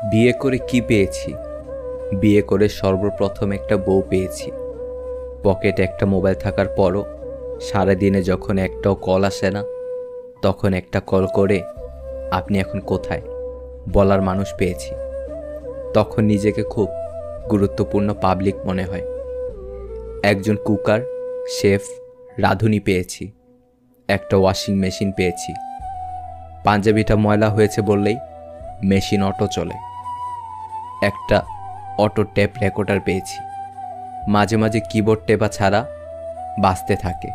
বিয়ে করে কি পেয়েছি? বিয়ে করে সর্বপ্রথম একটা বউ পেয়েছি। পকেটে একটা মোবাইল থাকার পরও সারাদিনে যখন একটাও কল আসে না, তখন একটা কল করে আপনি এখন কোথায় বলার মানুষ পেয়েছি। তখন নিজেকে খুব গুরুত্বপূর্ণ পাবলিক মনে হয়। একজন কুকার, শেফ, রাঁধুনি পেয়েছি। একটা ওয়াশিং মেশিন পেয়েছি। পাঞ্জাবিটা ময়লা হয়েছে বললেই মেশিন অটো চলে। একটা অটো টেপ রেকর্ডার পেয়েছি। মাঝে মাঝে কিবোর্ড টেপা ছাড়া বাজতে থাকে।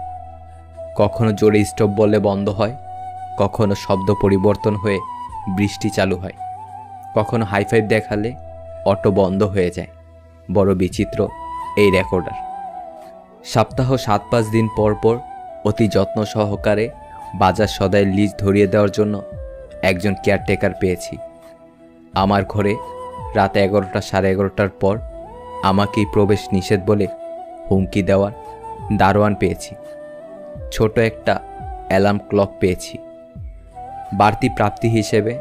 কখনো জোরে স্টপ বললে বন্ধ হয়, কখনো শব্দ পরিবর্তন হয়ে বৃষ্টি চালু হয়, কখনো হাইফাইভ দেখালে অটো বন্ধ হয়ে যায়। বড় বিচিত্র এই রেকর্ডার। সপ্তাহ 7-5 দিন পর পর অতি যত্ন সহকারে বাজার সদাই লিজ ধরিয়ে দেওয়ার জন্য একজন কেয়ারটেকার পেয়েছি। আমার ঘরে রাত 11টা 11:30টার পর আমাকেই প্রবেশ নিষেধ বলে হুমকি দেওয়ার দারোয়ান পেয়েছি। ছোট একটা অ্যালার্ম ক্লক পেয়েছি। বাড়তি প্রাপ্তি হিসেবে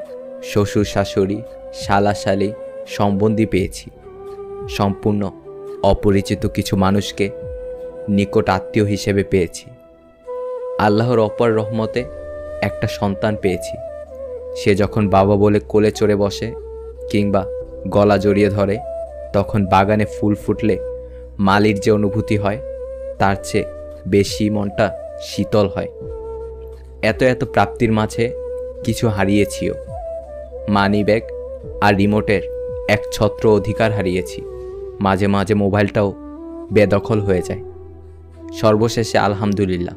শ্বশুর শাশুড়ি, শালা শালি সম্বন্ধী পেয়েছি। সম্পূর্ণ অপরিচিত কিছু মানুষকে নিকট আত্মীয় হিসেবে পেয়েছি। আল্লাহর অপার রহমতে একটা সন্তান পেয়েছি। সে যখন বাবা বলে কোলে চড়ে বসে কিংবা গলা জড়িয়ে ধরে, তখন বাগানে ফুল ফুটলে মালির যে অনুভূতি হয় তার চেয়ে বেশি মনটা শীতল হয়। এত এত প্রাপ্তির মাঝে কিছু হারিয়েছিও। মানি ব্যাগ আর রিমোটের এক ছত্র অধিকার হারিয়েছি। মাঝে মাঝে মোবাইলটাও বেদখল হয়ে যায়। সর্বশেষে আলহামদুলিল্লাহ,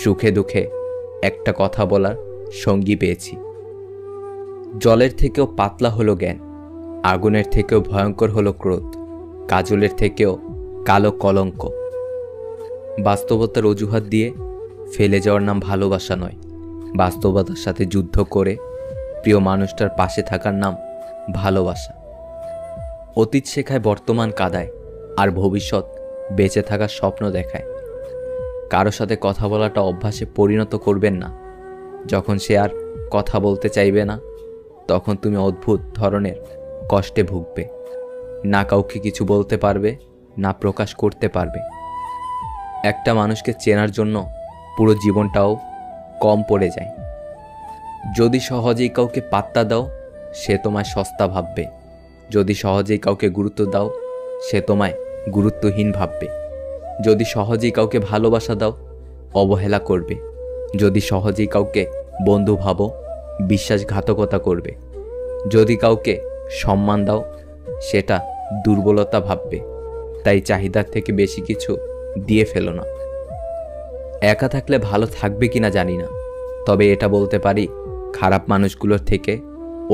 সুখে দুঃখে একটা কথা বলার সঙ্গী পেয়েছি। জলের থেকেও পাতলা হলো জ্ঞান, আগুনের থেকেও ভয়ঙ্কর হলো ক্রোধ, কাজলের থেকেও কালো কলঙ্ক। বাস্তবতার অজুহাত দিয়ে ফেলে যাওয়ার নাম ভালোবাসা নয়। বাস্তবতার সাথে যুদ্ধ করে প্রিয় মানুষটার পাশে থাকার নাম ভালোবাসা। অতীত শেখায় বর্তমান কাদায়, আর ভবিষ্যৎ বেঁচে থাকার স্বপ্ন দেখায়। কারো সাথে কথা বলাটা অভ্যাসে পরিণত করবেন না। যখন সে আর কথা বলতে চাইবে না, তখন তুমি অদ্ভুত ধরনের কষ্টে ভুগবে। না কাউকে কিছু বলতে পারবে, না প্রকাশ করতে পারবে। একটা মানুষকে চেনার জন্য পুরো জীবনটাও কম পড়ে যায়। যদি সহজেই কাউকে পাত্তা দাও, সে তোমায় সস্তা ভাববে। যদি সহজেই কাউকে গুরুত্ব দাও, সে তোমায় গুরুত্বহীন ভাববে। যদি সহজেই কাউকে ভালোবাসা দাও, অবহেলা করবে। যদি সহজেই কাউকে বন্ধু ভাবো, বিশ্বাসঘাতকতা করবে। যদি কাউকে সম্মান দাও, সেটা দুর্বলতা ভাববে। তাই চাহিদার থেকে বেশি কিছু দিয়ে ফেলো না। একা থাকলে ভালো থাকবে কিনা জানি না, তবে এটা বলতে পারি, খারাপ মানুষগুলোর থেকে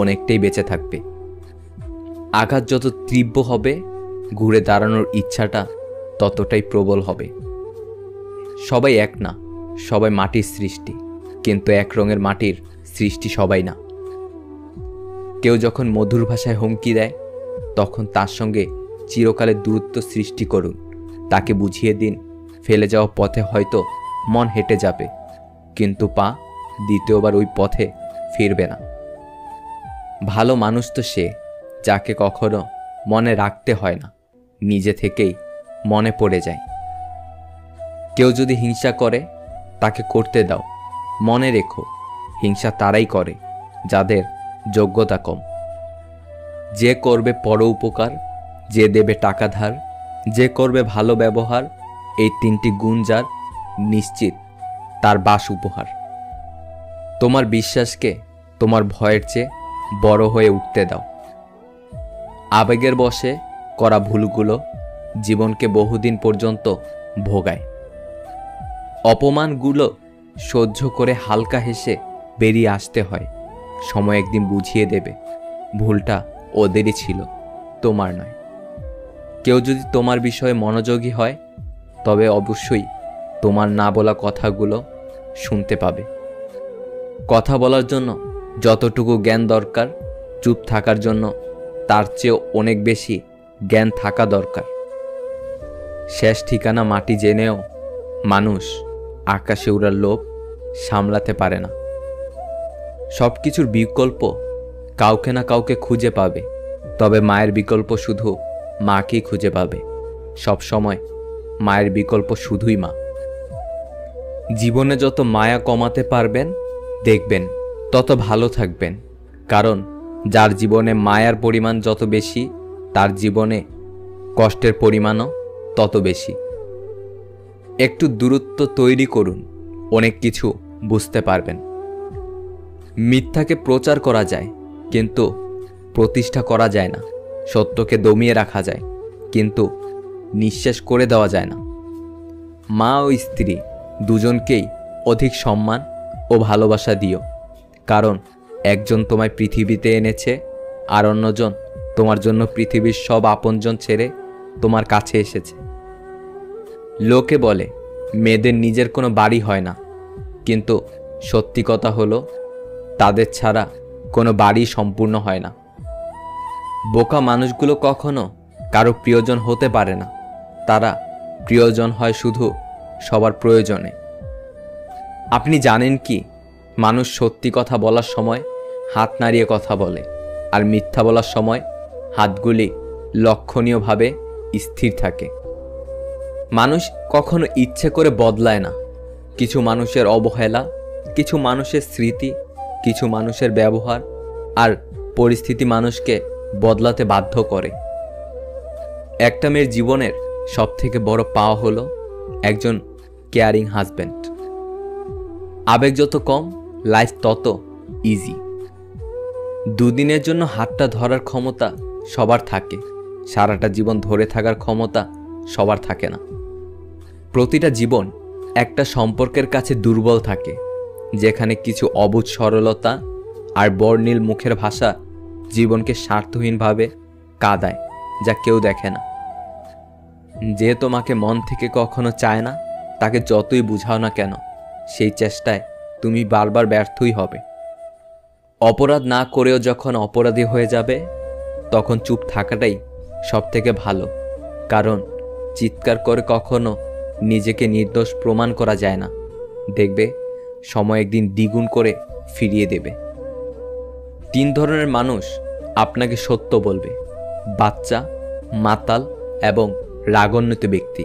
অনেকটাই বেঁচে থাকবে। আঘাত যত তীব্র হবে, ঘুরে দাঁড়ানোর ইচ্ছাটা ততটাই প্রবল হবে। সবাই এক না, সবাই মাটির সৃষ্টি, কিন্তু এক রঙের মাটির সৃষ্টি সবাই না। কেউ যখন মধুর ভাষায় হুমকি দেয়, তখন তার সঙ্গে চিরকালের দূরত্ব সৃষ্টি করুন। তাকে বুঝিয়ে দিন, ফেলে যাওয়া পথে হয়তো মন হেঁটে যাবে, কিন্তু পা দ্বিতীয়বার ওই পথে ফিরবে না। ভালো মানুষ তো সে যাকে কখনো মনে রাখতে হয় না, নিজে থেকেই মনে পড়ে যায়। কেউ যদি হিংসা করে, তাকে করতে দাও। মনে রেখো, হিংসা তারাই করে যাদের যোগ্যতা কম। যে করবে পর উপকার, যে দেবে টাকা ধার, যে করবে ভালো ব্যবহার, এই 3টি গুণ যার, নিশ্চিত তার বাস উপহার। তোমার বিশ্বাসকে তোমার ভয়ের চেয়ে বড় হয়ে উঠতে দাও। আবেগের বশে করা ভুলগুলো জীবনকে বহুদিন পর্যন্ত ভোগায়। অপমানগুলো সহ্য করে হালকা হেসে বেরিয়ে আসতে হয়। সময় একদিন বুঝিয়ে দেবে ভুলটা ওদেরই ছিল, তোমার নয়। কেউ যদি তোমার বিষয়ে মনোযোগী হয়, তবে অবশ্যই তোমার না বলা কথাগুলো শুনতে পাবে। কথা বলার জন্য যতটুকু জ্ঞান দরকার, চুপ থাকার জন্য তার চেয়েও অনেক বেশি জ্ঞান থাকা দরকার। শেষ ঠিকানা মাটি জেনেও মানুষ আকাশে উড়ার লোভ সামলাতে পারে না। সব কিছুর বিকল্প কাউকে না কাউকে খুঁজে পাবে, তবে মায়ের বিকল্প শুধু মাকেই খুঁজে পাবে। সব সময় মায়ের বিকল্প শুধুই মা। জীবনে যত মায়া কমাতে পারবেন দেখবেন তত ভালো থাকবেন, কারণ যার জীবনে মায়ার পরিমাণ যত বেশি তার জীবনে কষ্টের পরিমাণও তত বেশি। একটু দূরত্ব তৈরি করুন, অনেক কিছু বুঝতে পারবেন। মিথ্যাকে প্রচার করা যায় কিন্তু প্রতিষ্ঠা করা যায় না। সত্যকে দমিয়ে রাখা যায় কিন্তু নিঃশেষ করে দেওয়া যায় না। মা ও স্ত্রী দুজনকেই অধিক সম্মান ও ভালোবাসা দিও, কারণ একজন তোমায় পৃথিবীতে এনেছে আর অন্যজন তোমার জন্য পৃথিবীর সব আপনজন ছেড়ে তোমার কাছে এসেছে। লোকে বলে মেয়েদের নিজের কোনো বাড়ি হয় না, কিন্তু সত্যি কথা হলো তাদের ছাড়া কোনো বাড়ি সম্পূর্ণ হয় না। বোকা মানুষগুলো কখনো কারো প্রিয়জন হতে পারে না, তারা প্রিয়জন হয় শুধু সবার প্রয়োজনে। আপনি জানেন কি, মানুষ সত্যি কথা বলার সময় হাত নাড়িয়ে কথা বলে, আর মিথ্যা বলার সময় হাতগুলি লক্ষণীয়ভাবে স্থির থাকে। মানুষ কখনো ইচ্ছে করে বদলায় না। কিছু মানুষের অবহেলা, কিছু মানুষের স্মৃতি, কিছু মানুষের ব্যবহার আর পরিস্থিতি মানুষকে বদলাতে বাধ্য করে। একটা মেয়ের জীবনের সবথেকে বড় পাওয়া হলো একজন কেয়ারিং হাজব্যান্ড। আবেগ যত কম, লাইফ তত ইজি। দুদিনের জন্য হাতটা ধরার ক্ষমতা সবার থাকে, সারাটা জীবন ধরে থাকার ক্ষমতা সবার থাকে না। প্রতিটা জীবন একটা সম্পর্কের কাছে দুর্বল থাকে, যেখানে কিছু অবুঝ সরলতা আর বর্ণিল মুখের ভাষা জীবনকে স্বার্থহীনভাবে কাঁদায়, যা কেউ দেখে না। যে তোমাকে মন থেকে কখনো চায় না, তাকে যতই বুঝাও না কেন, সেই চেষ্টায় তুমি বারবার ব্যর্থই হবে। অপরাধ না করেও যখন অপরাধী হয়ে যাবে, তখন চুপ থাকাটাই সবথেকে ভালো, কারণ চিৎকার করে কখনো নিজেকে নির্দোষ প্রমাণ করা যায় না। দেখবে সময় একদিন দ্বিগুণ করে ফিরিয়ে দেবে। 3 ধরনের মানুষ আপনাকে সত্য বলবে: বাচ্চা, মাতাল এবং রাগান্বিত ব্যক্তি।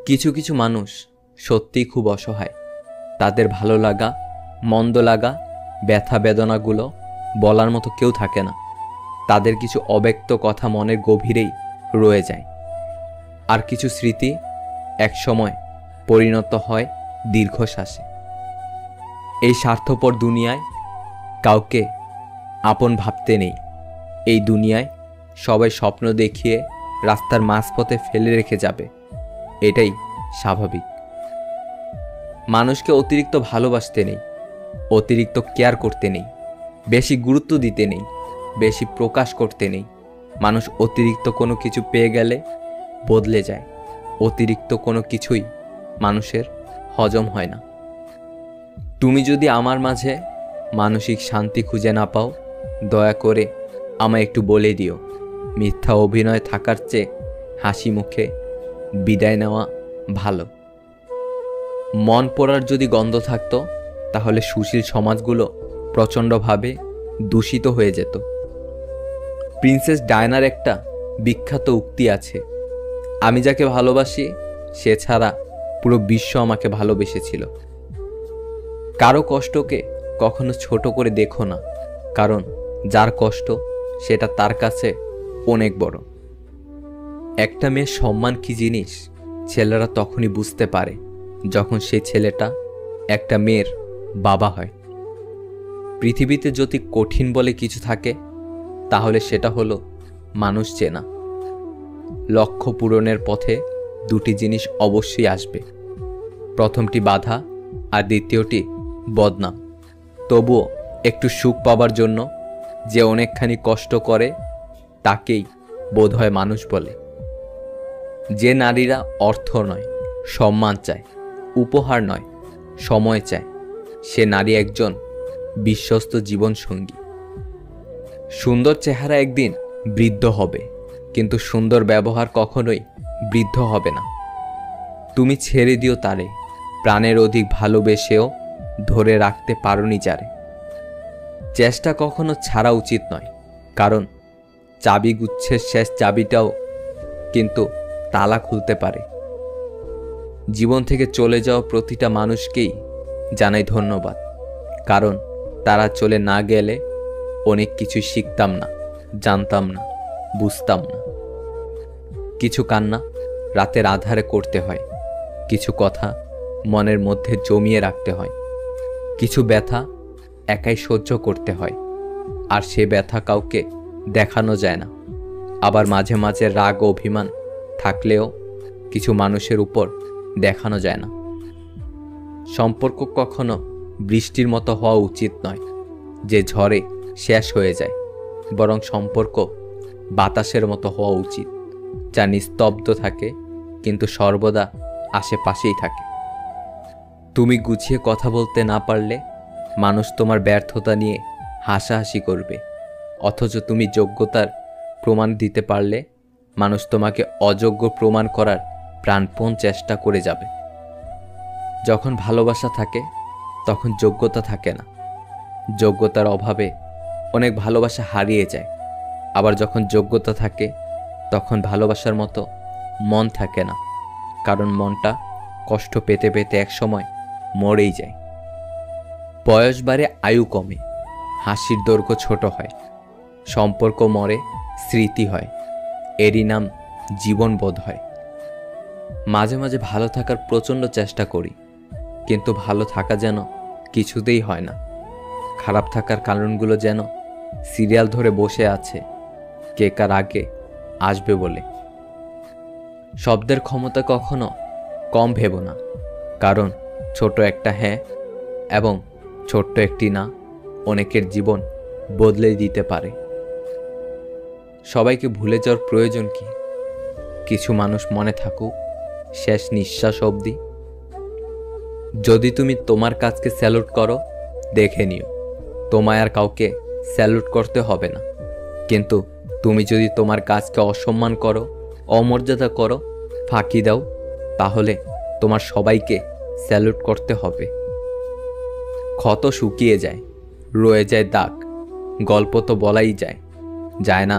কিছু কিছু মানুষ সত্যিই খুব অসহায়। তাদের ভালো লাগা, মন্দ লাগা, ব্যথা বেদনাগুলো বলার মতো কেউ থাকে না। তাদের কিছু অব্যক্ত কথা মনের গভীরেই রয়ে যায়, আর কিছু স্মৃতি একসময় পরিণত হয় দীর্ঘশ্বাসে। এই স্বার্থপর দুনিয়ায় কাউকে আপন ভাবতে নেই। এই দুনিয়ায় সবাই স্বপ্ন দেখিয়ে রাস্তার মাঝপথে ফেলে রেখে যাবে, এটাই স্বাভাবিক। মানুষকে অতিরিক্ত ভালোবাসতে নেই, অতিরিক্ত কেয়ার করতে নেই, বেশি গুরুত্ব দিতে নেই, বেশি প্রকাশ করতে নেই। মানুষ অতিরিক্ত কোনো কিছু পেয়ে গেলে বদলে যায়। অতিরিক্ত কোনো কিছুই মানুষের হজম হয় না। তুমি যদি আমার মাঝে মানসিক শান্তি খুঁজে না পাও, দয়া করে আমায় একটু বলে দিও। মিথ্যা অভিনয় থাকার চেয়ে হাসি মুখে বিদায় নেওয়া ভালো। মন পড়ার যদি গন্ধ থাকতো, তাহলে সুশীল সমাজগুলো প্রচণ্ডভাবে দূষিত হয়ে যেত। প্রিন্সেস ডায়নার একটা বিখ্যাত উক্তি আছে: আমি যাকে ভালোবাসি সে ছাড়া পুরো বিশ্ব আমাকে ভালোবেসেছিল। কারো কষ্টকে কখনো ছোট করে দেখো না, কারণ যার কষ্ট সেটা তার কাছে অনেক বড়। একটা মেয়ের সম্মান কি জিনিস ছেলেরা তখনই বুঝতে পারে যখন সেই ছেলেটা একটা মেয়ের বাবা হয়। পৃথিবীতে যদি কঠিন বলে কিছু থাকে, তাহলে সেটা হলো মানুষ চেনা। লক্ষ্য পূরণের পথে 2টি জিনিস অবশ্যই আসবে। প্রথমটি বাধা আর দ্বিতীয়টি বদনাম। তবুও একটু সুখ পাবার জন্য যে অনেকখানি কষ্ট করে, তাকেই বোধহয় মানুষ বলে। যে নারীরা অর্থ নয়, সম্মান চায়, উপহার নয়, সময় চায়, সে নারী একজন বিশ্বস্ত জীবনসঙ্গী। সুন্দর চেহারা একদিন বৃদ্ধ হবে, কিন্তু সুন্দর ব্যবহার কখনোই বৃদ্ধ হবে না। তুমি ছেড়ে দিও তারে, প্রাণের অধিক ভালোবেসেও ধরে রাখতে পারোনি যারে। চেষ্টা কখনো ছাড়া উচিত নয়, কারণ চাবি গুচ্ছের শেষ চাবিটাও কিন্তু তালা খুলতে পারে। জীবন থেকে চলে যাওয়া প্রতিটা মানুষকেই জানাই ধন্যবাদ, কারণ তারা চলে না গেলে অনেক কিছু শিখতাম না, জানতাম না, বুঝতাম না। কিছু কান্না রাতের আধারে করতে হয়, কিছু কথা মনের মধ্যে জমিয়ে রাখতে হয়, কিছু ব্যথা একাই সহ্য করতে হয়, আর সে ব্যথা কাউকে দেখানো যায় না। আবার মাঝে মাঝে রাগ ও অভিমান থাকলেও কিছু মানুষের উপর দেখানো যায় না। সম্পর্ক কখনো বৃষ্টির মতো হওয়া উচিত নয় যে ঝড়ে শেষ হয়ে যায়, বরং সম্পর্ক বাতাসের মতো হওয়া উচিত, যা নিস্তব্ধ থাকে কিন্তু সর্বদা আশেপাশেই থাকে। তুমি গুছিয়ে কথা বলতে না পারলে মানুষ তোমার ব্যর্থতা নিয়ে হাসাহাসি করবে, অথচ তুমি যোগ্যতার প্রমাণ দিতে পারলে মানুষ তোমাকে অযোগ্য প্রমাণ করার প্রাণপণ চেষ্টা করে যাবে। যখন ভালোবাসা থাকে তখন যোগ্যতা থাকে না, যোগ্যতার অভাবে অনেক ভালোবাসা হারিয়ে যায়। আবার যখন যোগ্যতা থাকে তখন ভালোবাসার মতো মন থাকে না, কারণ মনটা কষ্ট পেতে পেতে একসময় মরেই যায়। বয়স বাড়ে, আয়ু কমে, হাসির দৈর্ঘ্য ছোট হয়, সম্পর্ক মরে, স্মৃতি হয়, এরই নাম জীবনবোধ হয়। মাঝে মাঝে ভালো থাকার প্রচণ্ড চেষ্টা করি, কিন্তু ভালো থাকা যেন কিছুতেই হয় না। খারাপ থাকার কারণগুলো যেন সিরিয়াল ধরে বসে আছে কে কার আগে আসবে বলে। শব্দের ক্ষমতা কখনো কম ভেবো না, কারণ ছোট একটা হ্যাঁ এবং ছোট্ট একটি না অনেকের জীবন বদলে দিতে পারে। সবাইকে ভুলে যাওয়ার প্রয়োজন কি? কিছু মানুষ মনে থাকুক শেষ নিঃশ্বাস অবধি। যদি তুমি তোমার কাজকে স্যালুট করো, দেখে নিও তোমায় আর কাউকে স্যালুট করতে হবে না। কিন্তু তুমি যদি তোমার কাজকে অসম্মান করো, অমর্যাদা করো, ফাঁকি দাও, তাহলে তোমার সবাইকে স্যালুট করতে হবে। ক্ষত শুকিয়ে যায়, রয়ে যায় দাগ, গল্প তো বলাই যায়, যায় না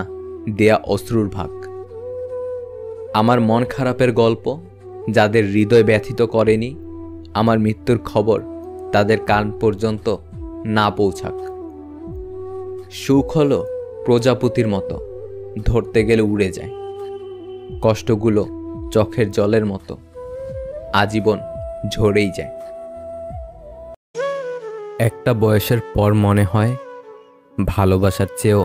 দেয়া অশ্রুর ভাগ। আমার মন খারাপের গল্প যাদের হৃদয় ব্যথিত করেনি, আমার মৃত্যুর খবর তাদের কান পর্যন্ত না পৌঁছাক। সুখ হলো প্রজাপতির মতো, ধরতে গেলে উড়ে যায়। কষ্টগুলো চোখের জলের মতো, আজীবন ঝরেই যায়। একটা বয়সের পর মনে হয় ভালোবাসার চেয়েও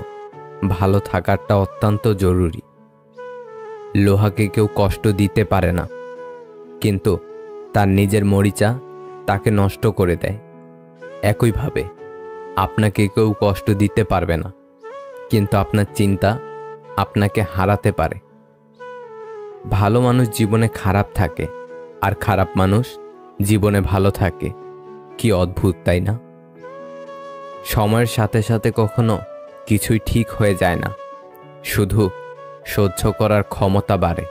ভালো থাকাটা অত্যন্ত জরুরি। লোহাকে কেউ কষ্ট দিতে পারে না, কিন্তু তার নিজের মরিচা তাকে নষ্ট করে দেয়। একইভাবে আপনাকে কেউ কষ্ট দিতে পারবে না, কিন্তু আপনার চিন্তা আপনাকে হারাতে পারে। ভালো মানুষ জীবনে খারাপ থাকে, আর খারাপ মানুষ জীবনে ভালো থাকে। কি অদ্ভুত, তাই না? সময়ের সাথে সাথে কখনো কিছুই ঠিক হয়ে যায় না, শুধু সহ্য করার ক্ষমতা বাড়ে।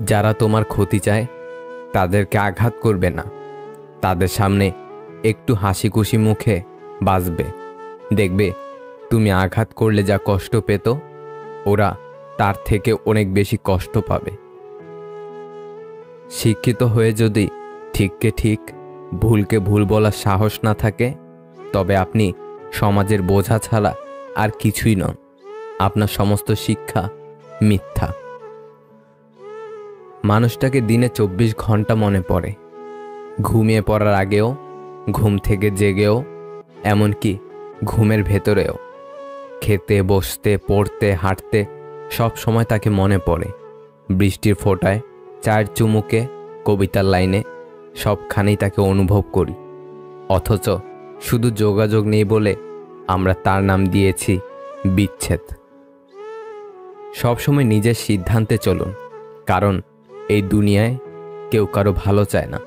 যারা তোমার ক্ষতি চায় তাদেরকে আঘাত করবে না, তাদের সামনে একটু হাসি খুশি মুখে বাঁচবে। দেখবে তুমি আঘাত করলে যা কষ্ট পেত, ওরা তার থেকে অনেক বেশি কষ্ট পাবে। শিক্ষিত হয়ে যদি ঠিককে ঠিক, ভুলকে ভুল বলার সাহস না থাকে, তবে আপনি সমাজের বোঝা ছাড়া আর কিছুই নন। আপনার সমস্ত শিক্ষা মিথ্যা। মানুষটাকে দিনে 24 ঘন্টা মনে পড়ে, ঘুমিয়ে পড়ার আগেও, ঘুম থেকে জেগেও, এমনকি ঘুমের ভেতরেও। খেতে, বসতে, পড়তে, হাঁটতে সব সময় তাকে মনে পড়ে। বৃষ্টির ফোঁটায়, চায়ের চুমুকে, কবিতার লাইনে, সবখানেই তাকে অনুভব করি। অথচ শুধু যোগাযোগ নেই বলে আমরা তার নাম দিয়েছি বিচ্ছেদ। সবসময় নিজের সিদ্ধান্তে চলুন, কারণ এই দুনিয়ায় কেউ কারো ভালো চায় না।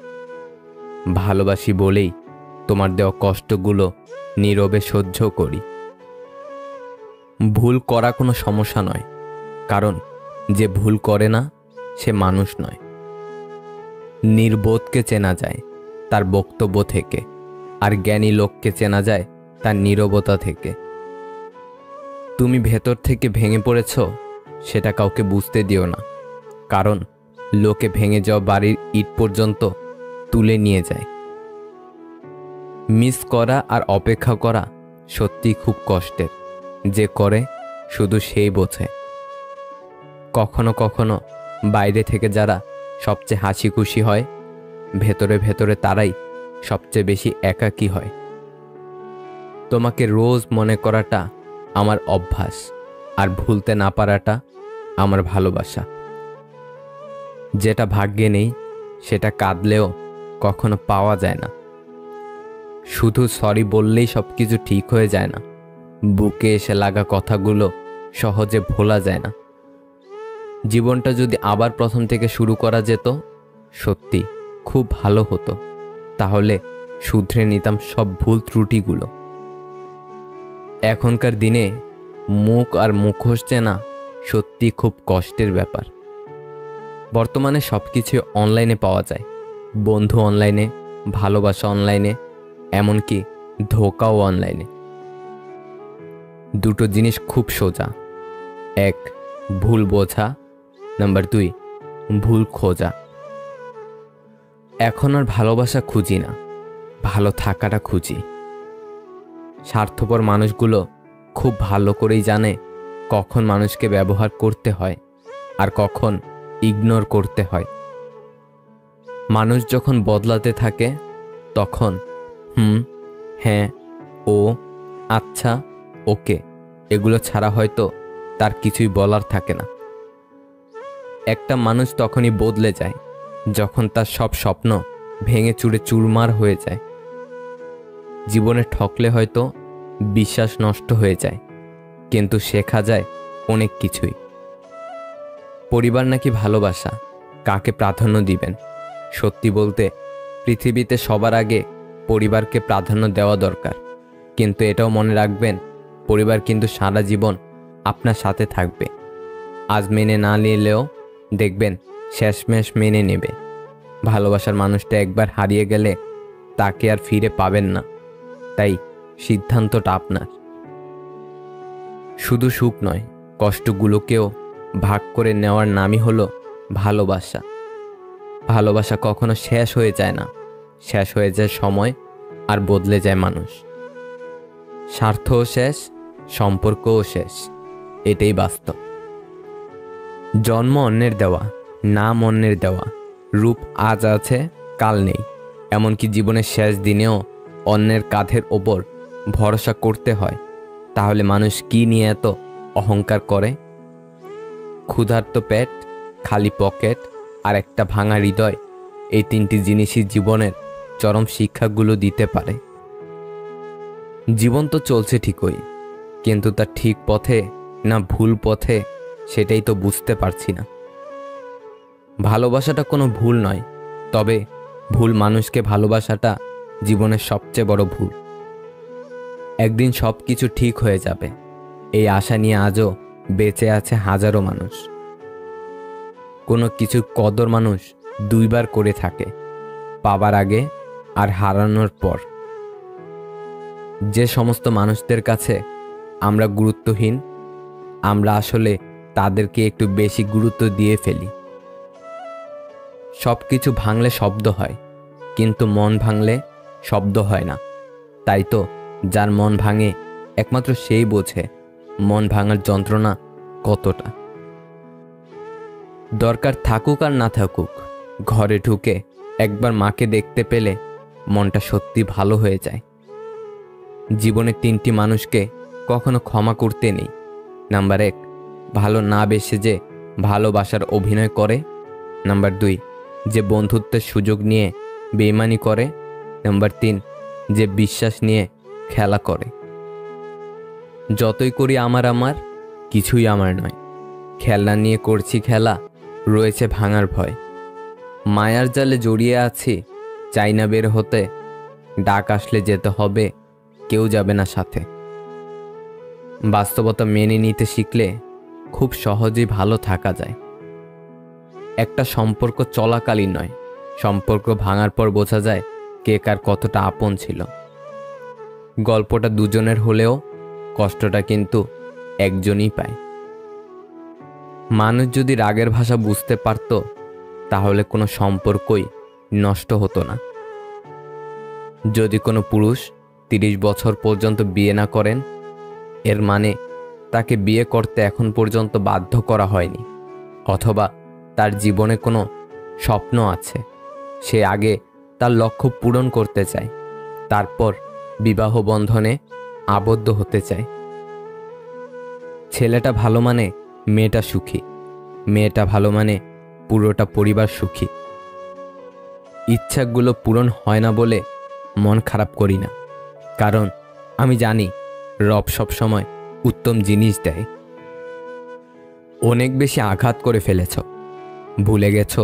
ভালোবাসি বলেই তোমার দেওয়া কষ্টগুলো নীরবে সহ্য করি। ভুল করা কোনো সমস্যা নয়, কারণ যে ভুল করে না সে মানুষ নয়। নির্বোধকে চেনা যায় তার বক্তব্য থেকে, আর জ্ঞানী লোককে চেনা যায় তার নীরবতা থেকে। তুমি ভেতর থেকে ভেঙে পড়েছ, সেটা কাউকে বুঝতে দিও না, কারণ লোকে ভেঙে যাওয়া বাড়ির ইট পর্যন্ত তুলে নিয়ে যায়। মিস করা আর অপেক্ষা করা সত্যি খুব কষ্টের। যে করে শুধু সেই বোঝে। কখনো কখনো বাইরে থেকে যারা সবচেয়ে হাসি খুশি হয়, ভেতরে ভেতরে তারাই সবচেয়ে বেশি একাকী হয়। তোমাকে রোজ মনে করাটা আমার অভ্যাস, আর ভুলতে না পারাটা আমার ভালোবাসা। যেটা ভাগ্যে নেই সেটা কাঁদলেও কখনো পাওয়া যায় না। শুধু সরি বললেই সব কিছু ঠিক হয়ে যায় না। বুকে এসে লাগা কথাগুলো সহজে ভোলা যায় না। জীবনটা যদি আবার প্রথম থেকে শুরু করা যেত, সত্যি খুব ভালো হতো। তাহলে শুধরে নিতাম সব ভুল ত্রুটিগুলো। এখনকার দিনে মুখ আর মুখোশ চেনা সত্যি খুব কষ্টের ব্যাপার। বর্তমানে সব কিছু অনলাইনে পাওয়া যায়। বন্ধু অনলাইনে, ভালোবাসা অনলাইনে, এমনকি ধোঁকাও অনলাইনে। দুটো জিনিস খুব সোজা। 1, ভুল বোঝা। নাম্বার 2, ভুল খোঁজা। এখন আর ভালোবাসা খুঁজি না, ভালো থাকাটা খুঁজি। স্বার্থপর মানুষগুলো খুব ভালো করেই জানে কখন মানুষকে ব্যবহার করতে হয় আর কখন ইগনোর করতে হয়। মানুষ যখন বদলাতে থাকে তখন হ্যাঁ, ও, আচ্ছা, ওকে এগুলো ছাড়া হয়তো তার কিছুই বলার থাকে না। একটা মানুষ তখনই বদলে যায় যখন তার সব স্বপ্ন ভেঙে চুরে চুরমার হয়ে যায়। জীবনে ঠকলে হয়তো বিশ্বাস নষ্ট হয়ে যায়, কিন্তু শেখা যায় অনেক কিছুই। পরিবার নাকি ভালোবাসা, কাকে প্রাধান্য দিবেন? সত্যি বলতে পৃথিবীতে সবার আগে পরিবারকে প্রাধান্য দেওয়া দরকার। কিন্তু এটাও মনে রাখবেন, পরিবার কিন্তু সারা জীবন আপনার সাথে থাকবে। আজ মেনে না নিলেও দেখবেন শেষমেশ মেনে নেবে। ভালোবাসার মানুষটা একবার হারিয়ে গেলে তাকে আর ফিরে পাবেন না। তাই সিদ্ধান্তটা আপনার। শুধু সুখ নয়, কষ্টগুলোকেও ভাগ করে নেওয়ার নামই হলো ভালোবাসা। ভালোবাসা কখনো শেষ হয়ে যায় না। শেষ হয়ে যায় সময়, আর বদলে যায় মানুষ। স্বার্থও শেষ, সম্পর্কও শেষ। এটাই বাস্তব। জন্ম অন্যের দেওয়া, নাম অন্যের দেওয়া, রূপ আজ আছে কাল নেই। এমনকি জীবনের শেষ দিনেও অন্যের কাঁধের ওপর ভরসা করতে হয়। তাহলে মানুষ কি নিয়ে এত অহংকার করে? ক্ষুধার্ত পেট, খালি পকেট আর একটা ভাঙা হৃদয়, এই 3টি জিনিসই জীবনের চরম শিক্ষাগুলো দিতে পারে। জীবন তো চলছে ঠিকই, কিন্তু তা ঠিক পথে না ভুল পথে সেটাই তো বুঝতে পারছি না। ভালোবাসাটা কোনো ভুল নয়, তবে ভুল মানুষকে ভালোবাসাটা জীবনের সবচেয়ে বড় ভুল। একদিন সব কিছু ঠিক হয়ে যাবে, এই আশা নিয়ে আজও বেঁচে আছে হাজারো মানুষ। কোনো কিছুর কদর মানুষ 2 বার করে থাকে, পাবার আগে আর হারানোর পর। যে সমস্ত মানুষদের কাছে আমরা গুরুত্বহীন, আমরা আসলে তাদেরকে একটু বেশি গুরুত্ব দিয়ে ফেলি। সব কিছু ভাঙলে শব্দ হয়, কিন্তু মন ভাঙলে শব্দ হয় না। তাই তো যার মন ভাঙে একমাত্র সেই বোঝে মন ভাঙার যন্ত্রণা কতটা। দরকার থাকুক আর না থাকুক, ঘরে ঢুকে একবার মাকে দেখতে পেলে মনটা সত্যি ভালো হয়ে যায়। জীবনে 3টি মানুষকে কখনো ক্ষমা করতে নেই। নাম্বার 1, ভালো না বেসে যে ভালোবাসার অভিনয় করে। নাম্বার 2, যে বন্ধুত্বের সুযোগ নিয়ে বেইমানি করে। নাম্বার 3, যে বিশ্বাস নিয়ে খেলা করে। যতই করি আমার কিছুই আমার নয়। খেলনা নিয়ে করছি খেলা, রয়েছে ভাঙার ভয়। মায়ার জালে জড়িয়ে আছি, চাই না বের হতে। ডাক আসলে যেতে হবে, কেউ যাবে না সাথে। বাস্তবতা মেনে নিতে শিখলে খুব সহজেই ভালো থাকা যায়। একটা সম্পর্ক চলাকালীন নয়, সম্পর্ক ভাঙার পর বোঝা যায় কে কার কতটা আপন ছিল। গল্পটা দুজনের হলেও কষ্টটা কিন্তু একজনই পায়। মানুষ যদি রাগের ভাষা বুঝতে পারত তাহলে কোনো সম্পর্কই নষ্ট হতো না। যদি কোনো পুরুষ 30 বছর পর্যন্ত বিয়ে না করেন, এর মানে তাকে বিয়ে করতে এখন পর্যন্ত বাধ্য করা হয়নি, অথবা তার জীবনে কোনো স্বপ্ন আছে, সে আগে তার লক্ষ্য পূরণ করতে চায়, তারপর বিবাহ বন্ধনে আবদ্ধ হতে চায়। ছেলেটা ভালো মানে মেয়েটা সুখী, মেয়েটা ভালো মানে পুরোটা পরিবার সুখী। ইচ্ছাগুলো পূরণ হয় না বলে মন খারাপ করি না, কারণ আমি জানি রব সবসময় উত্তম জিনিস দেয়। অনেক বেশি আঘাত করে ফেলেছ, ভুলে গেছ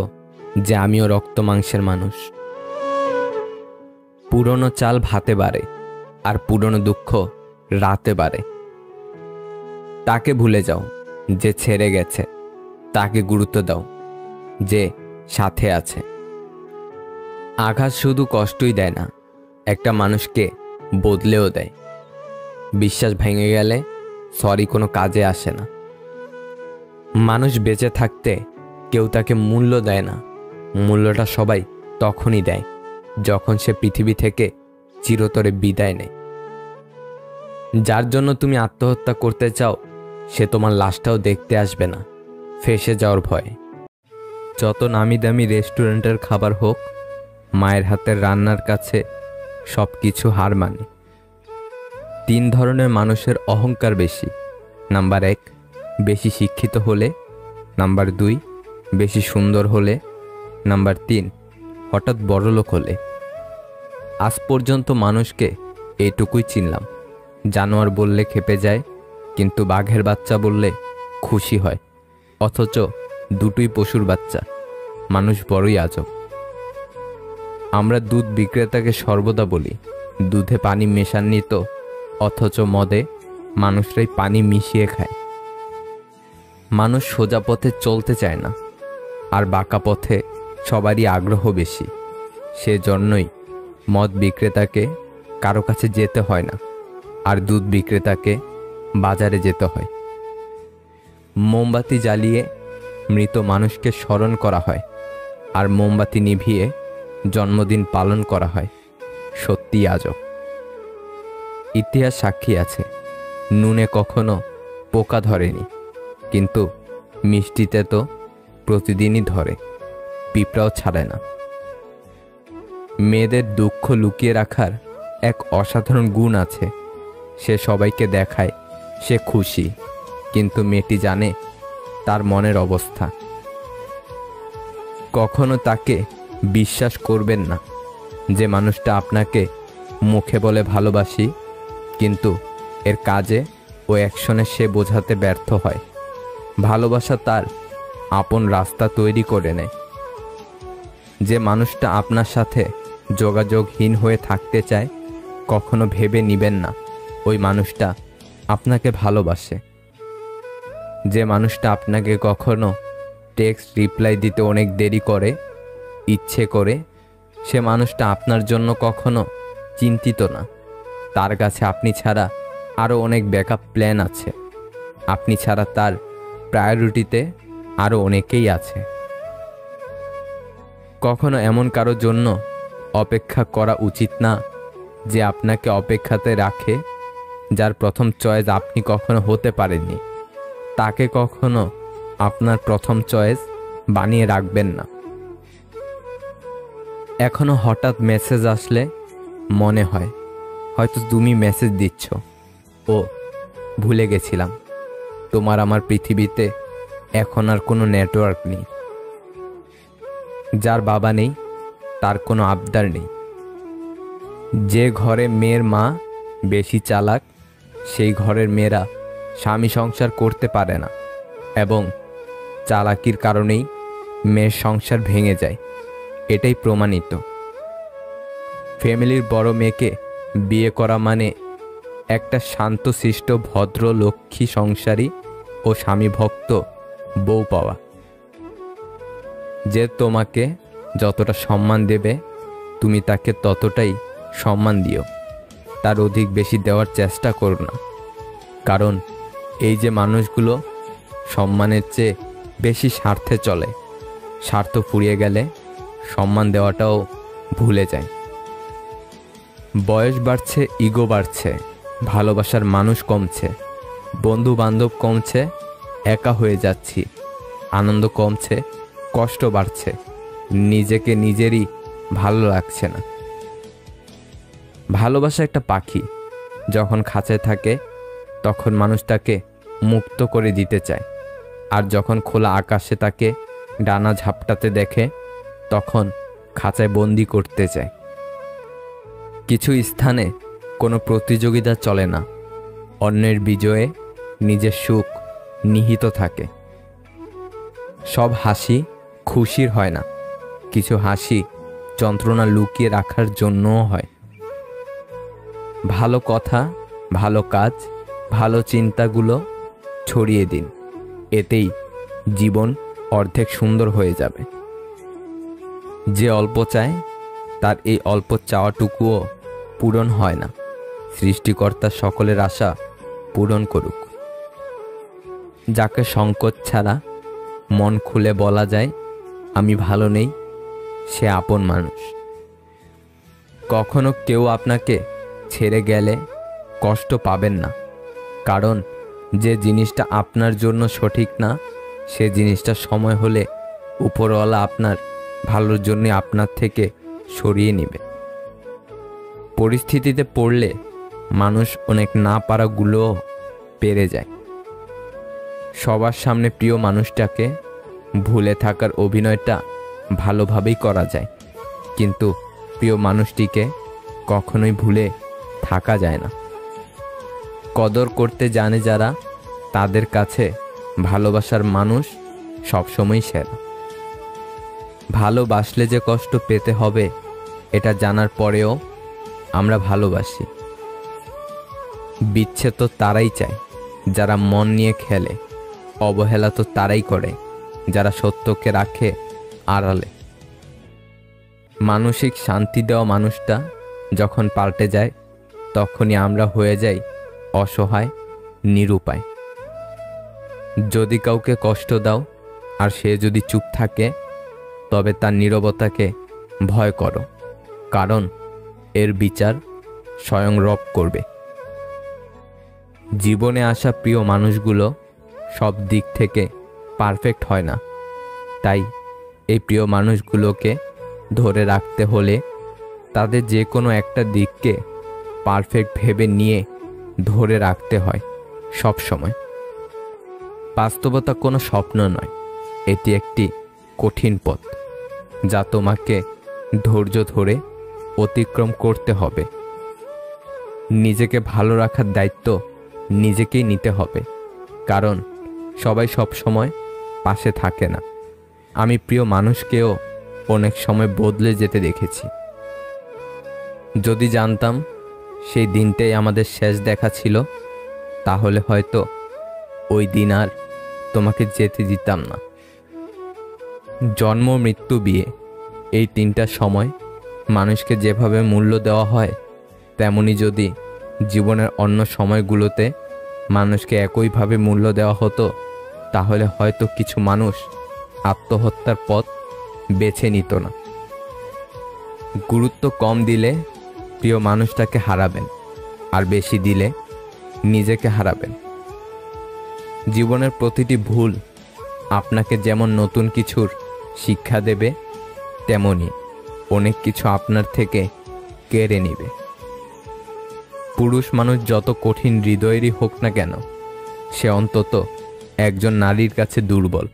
যে আমিও রক্ত মাংসের মানুষ। পুরনো চাল ভাতে বাড়ে, আর পুরনো দুঃখ রাতে বাড়ে। তাকে ভুলে যাও যে ছেড়ে গেছে, তাকে গুরুত্ব দাও যে সাথে আছে। আঘাত শুধু কষ্টই দেয় না, একটা মানুষকে বদলেও দেয়। বিশ্বাস ভেঙে গেলে সরি কোনো কাজে আসে না। মানুষ বেঁচে থাকতে কেউ তাকে মূল্য দেয় না, মূল্যটা সবাই তখনই দেয় যখন সে পৃথিবী থেকে চিরতরে বিদায় নেয়। যার জন্য তুমি আত্মহত্যা করতে চাও, সে তোমার লাশটাও দেখতে আসবে না, ফেঁসে যাওয়ার ভয়ে। যত নামি দামি রেস্টুরেন্টের খাবার হোক, মায়ের হাতের রান্নার কাছে সব কিছু হার মানে। 3 ধরনের মানুষের অহংকার বেশি। নাম্বার 1, বেশি শিক্ষিত হলে। নাম্বার 2, বেশি সুন্দর হলে। নাম্বার 3, হঠাৎ বড়লোক হলে। আজ পর্যন্ত মানুষকে এটুকুই চিনলাম, জানোয়ার বললে খেপে যায়, কিন্তু বাঘের বাচ্চা বললে খুশি হয়। অথচ দুটোই পশুর বাচ্চা। মানুষ বড়ই আজব। আমরা দুধ বিক্রেতাকে সর্বদা বলি দুধে পানি মেশাননি তো, অথচ মদে মানুষরাই পানি মিশিয়ে খায়। মানুষ সোজা পথে চলতে চায় না, আর বাঁকা পথে সবারই আগ্রহ বেশি। সেজন্যই মদ বিক্রেতাকে কারো কাছে যেতে হয় না, আর দুধ বিক্রেতাকে বাজারে যেতে হয়। মোমবাতি জ্বালিয়ে মৃত মানুষকে স্মরণ করা হয়, আর মোমবাতি নিভিয়ে জন্মদিন পালন করা হয়। সত্যি আজব। ইতিহাস সাক্ষী আছে, নুনে কখনো পোকা ধরেনি, কিন্তু মিষ্টিতে তো প্রতিদিনই ধরে, পিঁপড়াও ছাড়ে না। মেয়েদের দুঃখ লুকিয়ে রাখার এক অসাধারণ গুণ আছে। সে সবাইকে দেখায় সে খুশি, কিন্তু মেয়েটি জানে তার মনের অবস্থা। কখনো তাকে বিশ্বাস করবেন না যে মানুষটা আপনাকে মুখে বলে ভালোবাসি, কিন্তু এর কাজে ও অ্যাকশনে সে বোঝাতে ব্যর্থ হয়। ভালোবাসা তার আপন রাস্তা তৈরি করে নেয়। যে মানুষটা আপনার সাথে যোগাযোগহীন হয়ে থাকতে চায়, কখনো ভেবে নিবেন না ওই মানুষটা আপনাকে ভালোবাসে। যে মানুষটা আপনাকে কখনো টেক্সট রিপ্লাই দিতে অনেক দেরি করে ইচ্ছে করে, সে মানুষটা আপনার জন্য কখনো চিন্তিত না। তার কাছে আপনি ছাড়া আরও অনেক ব্যাকআপ প্ল্যান আছে। আপনি ছাড়া তার প্রায়োরিটিতে আরও অনেকেই আছে। কখনো এমন কারোর জন্য অপেক্ষা করা উচিত না যে আপনাকে অপেক্ষাতে রাখে। যার প্রথম চয়েস আপনি কখনো হতে পারেননি, তাকে কখনো আপনার প্রথম চয়েস বানিয়ে রাখবেন না। এখনো হঠাৎ মেসেজ আসলে মনে হয় হয়তো তুমি মেসেজ দিচ্ছ, ও ভুলে গেছিলাম তোমার আমার পৃথিবীতে এখন আর কোনো নেটওয়ার্ক নেই। যার বাবা নেই তার কোনো আবদার নেই। যে ঘরে মেয়ের মা বেশি চালাক, সেই ঘরের মেয়েরা স্বামী সংসার করতে পারে না, এবং চালাকির কারণেই মেয়ের সংসার ভেঙে যায়। এটাই প্রমাণিত। ফ্যামিলির বড় মেয়েকে বিয়ে করা মানে একটা শান্তশিষ্ট ভদ্র লক্ষ্মী সংসারী ও স্বামীভক্ত বউ পাওয়া। যে তোমাকে যতটা সম্মান দেবে তুমি তাকে ততটাই সম্মান দিও। তার অধিক বেশি দেওয়ার চেষ্টা করো না। কারণ এই যে মানুষগুলো সম্মানের চেয়ে বেশি স্বার্থে চলে, স্বার্থ ফুরিয়ে গেলে সম্মান দেওয়াটাও ভুলে যায়। বয়স বাড়ছে, ইগো বাড়ছে, ভালোবাসার মানুষ কমছে, বন্ধু বান্ধব কমছে, একা হয়ে যাচ্ছি, আনন্দ কমছে, কষ্ট বাড়ছে, নিজেকে নিজেরই ভালো লাগছে না। ভালোবাসা একটা পাখি, যখন খাঁচায় থাকে তখন মানুষ তাকে মুক্ত করে দিতে চায়, আর যখন খোলা আকাশে তাকে ডানা ঝাপটাতে দেখে তখন খাঁচায় বন্দি করতে চায়। কিছু স্থানে কোনো প্রতিযোগিতা চলে না, অন্যের বিজয়ে নিজের সুখ নিহিত থাকে। সব হাসি খুশির হয় না, কিছু হাসি যন্ত্রণা লুকিয়ে রাখার জন্যও হয়। ভালো কথা, ভালো কাজ, ভালো চিন্তাগুলো ছড়িয়ে দিন, এতেই জীবন অর্ধেক সুন্দর হয়ে যাবে। যে অল্প চায় তার এই অল্প চাওয়াটুকুও পূরণ হয় না। সৃষ্টিকর্তা সকলের আশা পূরণ করুক। যাকে সংকোচ ছাড়া মন খুলে বলা যায় আমি ভালো নেই, সে আপন মানুষ। কখনো কেউ আপনাকে ছেড়ে গেলে কষ্ট পাবেন না, কারণ যে জিনিসটা আপনার জন্য সঠিক না সে জিনিসটা সময় হলে উপরওয়ালা আপনার ভালোর জন্য আপনার থেকে সরিয়ে নেবে। পরিস্থিতিতে পড়লে মানুষ অনেক না পারাগুলোও পেরে যায়। সবার সামনে প্রিয় মানুষটাকে ভুলে থাকার অভিনয়টা ভালোভাবেই করা যায়, কিন্তু প্রিয় মানুষটিকে কখনোই ভুলে থাকা যায় না। কদর করতে জানে যারা, তাদের কাছে ভালোবাসার মানুষ সবসময় সেরা। ভালোবাসলে যে কষ্ট পেতে হবে এটা জানার পরেও আমরা ভালোবাসি। বিচ্ছেদ তো তারাই চায় যারা মন নিয়ে খেলে, অবহেলা তো তারাই করে যারা সত্যকে রাখে আড়ালে। মানসিক শান্তি দেওয়া মানুষটা যখন পাল্টে যায় তখনই আমরা হয়ে যাই অসহায়, নিরুপায়। যদি কাউকে কষ্ট দাও আর সে যদি চুপ থাকে তবে তার নীরবতাকে ভয় করো, কারণ এর বিচার স্বয়ং রব করবে। জীবনে আসা প্রিয় মানুষগুলো সব দিক থেকে পারফেক্ট হয় না, তাই এই প্রিয় মানুষগুলোকে ধরে রাখতে হলে তাদের যে কোনো একটা দিককে পারফেক্ট ভেবে নিয়ে ধরে রাখতে হয় সব সময়। বাস্তবতা কোনো স্বপ্ন নয়, এটি একটি কঠিন পথ যা তোমাকে ধৈর্য ধরে অতিক্রম করতে হবে। নিজেকে ভালো রাখার দায়িত্ব নিজেকেই নিতে হবে, কারণ সবাই সব সময় পাশে থাকে না। আমি প্রিয় মানুষকেও অনেক সময় বদলে যেতে দেখেছি। যদি জানতাম সেই দিনটাই আমাদের শেষ দেখা ছিল, তাহলে হয়তো ওই দিন আর তোমাকে যেতে দিতাম না। জন্ম, মৃত্যু, বিয়ে, এই তিনটা সময় মানুষকে যেভাবে মূল্য দেওয়া হয়, তেমনি যদি জীবনের অন্য সময়গুলোতে মানুষকে একইভাবে মূল্য দেওয়া হতো, তাহলে হয়তো কিছু মানুষ আত্মহত্যার পথ বেছে নিত না। গুরুত্ব কম দিলে প্রিয় মানুষটাকে হারাবেন, আর বেশি দিলে নিজেকে হারাবেন। জীবনের প্রতিটি ভুল আপনাকে যেমন নতুন কিছুর শিক্ষা দেবে, তেমনি অনেক কিছু আপনার থেকে কেড়ে নেবে। পুরুষ মানুষ যত কঠিন হৃদয়েরই হোক না কেন, সে অন্তত একজন নারীর কাছে দুর্বল,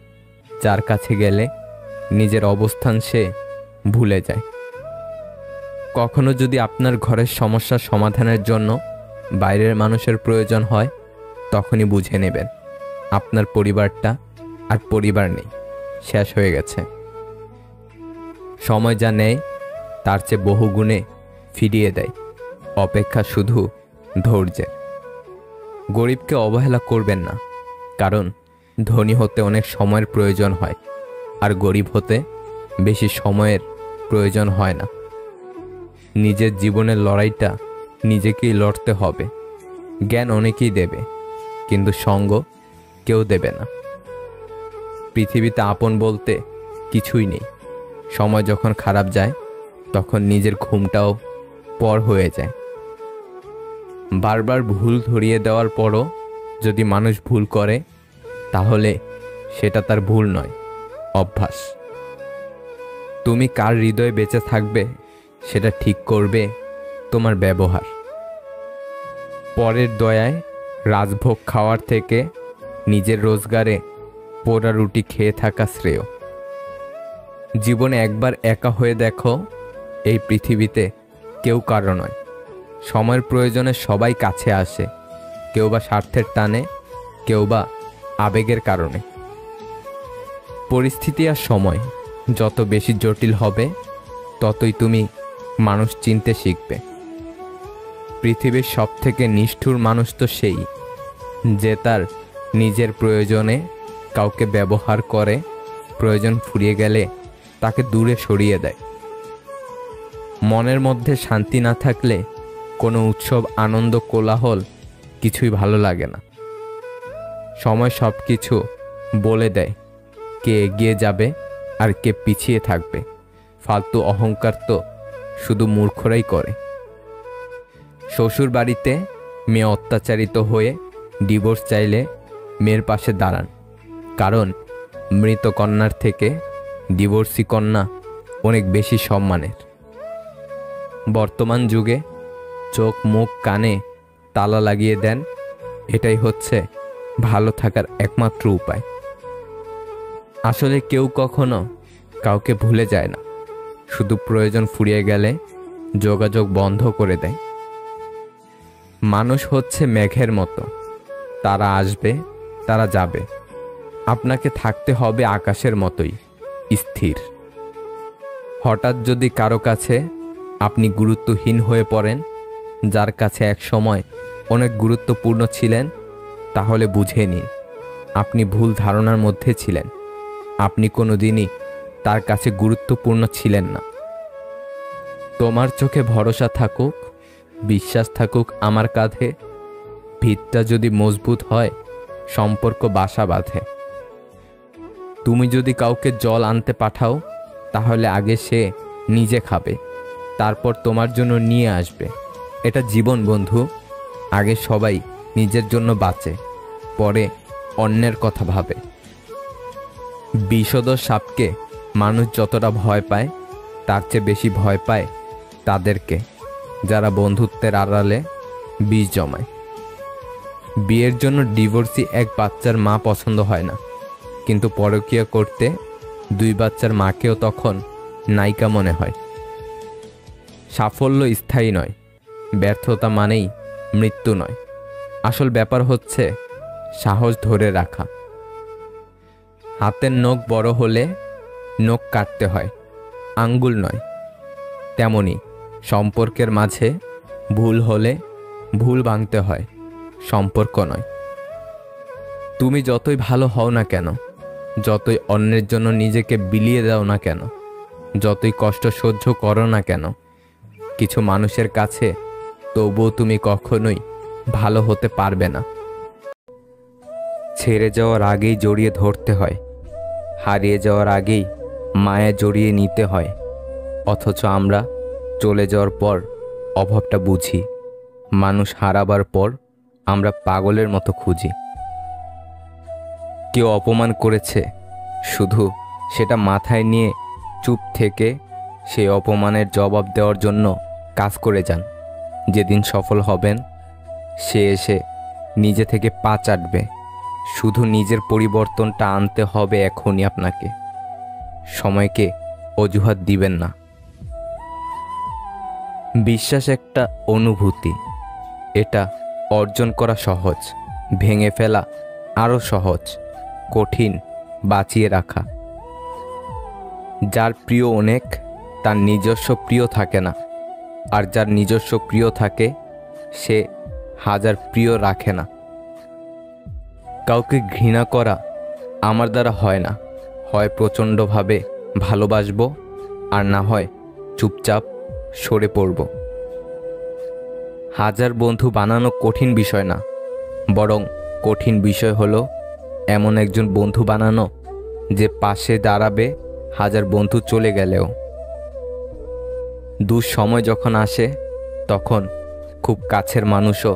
যার কাছে গেলে নিজের অবস্থান সে ভুলে যায়। কখনো যদি আপনার ঘরের সমস্যার সমাধানের জন্য বাইরের মানুষের প্রয়োজন হয়, তখনই বুঝে নেবেন আপনার পরিবারটা আর পরিবার নেই, শেষ হয়ে গেছে। সময় যা নেয় তার চেয়ে বহুগুণে ফিরিয়ে দেয়, অপেক্ষা শুধু ধৈর্যের। গরিবকে অবহেলা করবেন না, কারণ ধনী হতে অনেক সময়ের প্রয়োজন হয়, আর গরিব হতে বেশি সময়ের প্রয়োজন হয় না। নিজের জীবনের লড়াইটা নিজেকেই লড়তে হবে। জ্ঞান অনেকেই দেবে, কিন্তু সঙ্গ কেউ দেবে না। পৃথিবীতে আপন বলতে কিছুই নেই। সময় যখন খারাপ যায় তখন নিজের ঘুমটাও পর হয়ে যায়। বারবার ভুল ধরিয়ে দেওয়ার পরও যদি মানুষ ভুল করে, তাহলে সেটা তার ভুল নয়, অভ্যাস। তুমি কার হৃদয়ে বেঁচে থাকবে সেটা ঠিক করবে তোমার ব্যবহার। পরের দয়ায় রাজভোগ খাওয়ার থেকে নিজের রোজগারে পোড়া রুটি খেয়ে থাকা শ্রেয়। জীবনে একবার একা হয়ে দেখো, এই পৃথিবীতে কেউ কারো নয়। সময়ের প্রয়োজনে সবাই কাছে আসে, কেউ বা স্বার্থের টানে, কেউ বা আবেগের কারণে। পরিস্থিতি আর সময় যত বেশি জটিল হবে, ততই তুমি মানুষ চিনতে শিখবে। পৃথিবীর সবথেকে নিষ্ঠুর মানুষ তো সেই, যে তার নিজের প্রয়োজনে কাউকে ব্যবহার করে, প্রয়োজন ফুরিয়ে গেলে তাকে দূরে সরিয়ে দেয়। মনের মধ্যে শান্তি না থাকলে কোনো উৎসব, আনন্দ, কোলাহল কিছুই ভালো লাগে না। সময় সব কিছু বলে দেয়, কে এগিয়ে যাবে আর কে পিছিয়ে থাকবে। ফালতু অহংকার তো শুধু মূর্খরাই করে। শ্বশুর বাড়িতে মেয়ে অত্যাচারিত হয়ে ডিভোর্স চাইলে মেয়ের পাশে দাঁড়ান, কারণ মৃত কন্যার থেকে ডিভোর্সি কন্যা অনেক বেশি সম্মানের। বর্তমান যুগে চোখ, মুখ, কানে তালা লাগিয়ে দেন, এটাই হচ্ছে ভালো থাকার একমাত্র উপায়। আসলে কেউ কখনো কাউকে ভুলে যায় না, শুধু প্রয়োজন ফুরিয়ে গেলে যোগাযোগ বন্ধ করে দেয়। মানুষ হচ্ছে মেঘের মতো, তারা আসবে, তারা যাবে। আপনাকে থাকতে হবে আকাশের মতোই স্থির। হঠাৎ যদি কারো কাছে আপনি গুরুত্বহীন হয়ে পড়েন, যার কাছে এক সময় অনেক গুরুত্বপূর্ণ ছিলেন, তাহলে বুঝে নিন আপনি ভুল ধারণার মধ্যে ছিলেন। আপনি কোনোদিনই তার কাছে গুরুত্বপূর্ণ ছিলেন না। তোমার চোখে ভরসা থাকুক, বিশ্বাস থাকুক আমার কাঁধে। ভিতটা যদি মজবুত হয়, সম্পর্ক বাসা বাঁধে। তুমি যদি কাউকে জল আনতে পাঠাও, তাহলে আগে সে নিজে খাবে, তারপর তোমার জন্য নিয়ে আসবে। এটা জীবন বন্ধু। আগে সবাই নিজের জন্য বাঁচে, পরে অন্যের কথা ভাবে। বিষধর সাপকে মানুষ যতটা ভয় পায়, তার চেয়ে বেশি ভয় পায় তাদেরকে যারা বন্ধুত্বের আড়ালে বিষ জমায়। বিয়ের জন্য ডিভোর্সি এক বাচ্চার মা পছন্দ হয় না, কিন্তু পরকীয়া করতে 2 বাচ্চার মাকেও তখন নায়িকা মনে হয়। সাফল্য স্থায়ী নয়, ব্যর্থতা মানেই মৃত্যু নয়। আসল ব্যাপার হচ্ছে সাহস ধরে রাখা। হাতের নখ বড় হলে নখ কাটতে হয়, আঙ্গুল নয়। তেমনি সম্পর্কের মাঝে ভুল হলে ভুল ভাঙতে হয়, সম্পর্ক নয়। তুমি যতই ভালো হও না কেন, যতই অন্যের জন্য নিজেকে বিলিয়ে দাও না কেন, যতই কষ্ট সহ্য করো না কেন, কিছু মানুষের কাছে তবুও তুমি কখনোই ভালো হতে পারবে না। ছেড়ে যাওয়ার আগেই জড়িয়ে ধরতে হয়, হারিয়ে যাওয়ার আগেই মায়া জড়িয়ে নিতে হয়। অথচ আমরা চলে যাওয়ার পর অভাবটা বুঝি, মানুষ হারাবার পর আমরা পাগলের মতো খুঁজি। কেউ অপমান করেছে, শুধু সেটা মাথায় নিয়ে চুপ থেকে সেই অপমানের জবাব দেওয়ার জন্য কাজ করে যান। যেদিন সফল হবেন, সে এসে নিজে থেকে পা চাটবে। শুধু নিজের পরিবর্তনটা আনতে হবে এখনই আপনাকে। সময়কে অজুহাত দিবেন না। বিশ্বাস একটা অনুভূতি, এটা অর্জন করা সহজ, ভেঙে ফেলা আরও সহজ, কঠিন বাঁচিয়ে রাখা। যার প্রিয় অনেক, তার নিজস্ব প্রিয় থাকে না। আর যার নিজস্ব প্রিয় থাকে, সে হাজার প্রিয় রাখে না। কাউকে ঘৃণা করা আমার দ্বারা হয় না। হয় প্রচণ্ডভাবে ভালোবাসবো, আর না হয় চুপচাপ সরে পড়ব। হাজার বন্ধু বানানো কঠিন বিষয় না, বরং কঠিন বিষয় হলো এমন একজন বন্ধু বানানো যে পাশে দাঁড়াবে হাজার বন্ধু চলে গেলেও। দুঃসময় যখন আসে তখন খুব কাছের মানুষও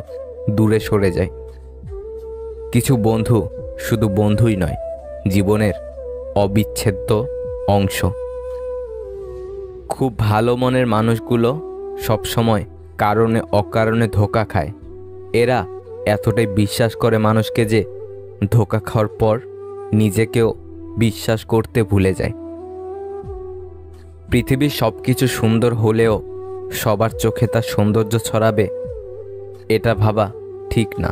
দূরে সরে যায়। কিছু বন্ধু শুধু বন্ধুই নয়, জীবনের অবিচ্ছেদ্য অংশ। খুব ভালো মনের মানুষগুলো সবসময় কারণে অকারণে ধোঁকা খায়। এরা এতটাই বিশ্বাস করে মানুষকে যে ধোঁকা খাওয়ার পর নিজেকেও বিশ্বাস করতে ভুলে যায়। পৃথিবীর সব কিছু সুন্দর হলেও সবার চোখে তার সৌন্দর্য ছড়াবে এটা ভাবা ঠিক না।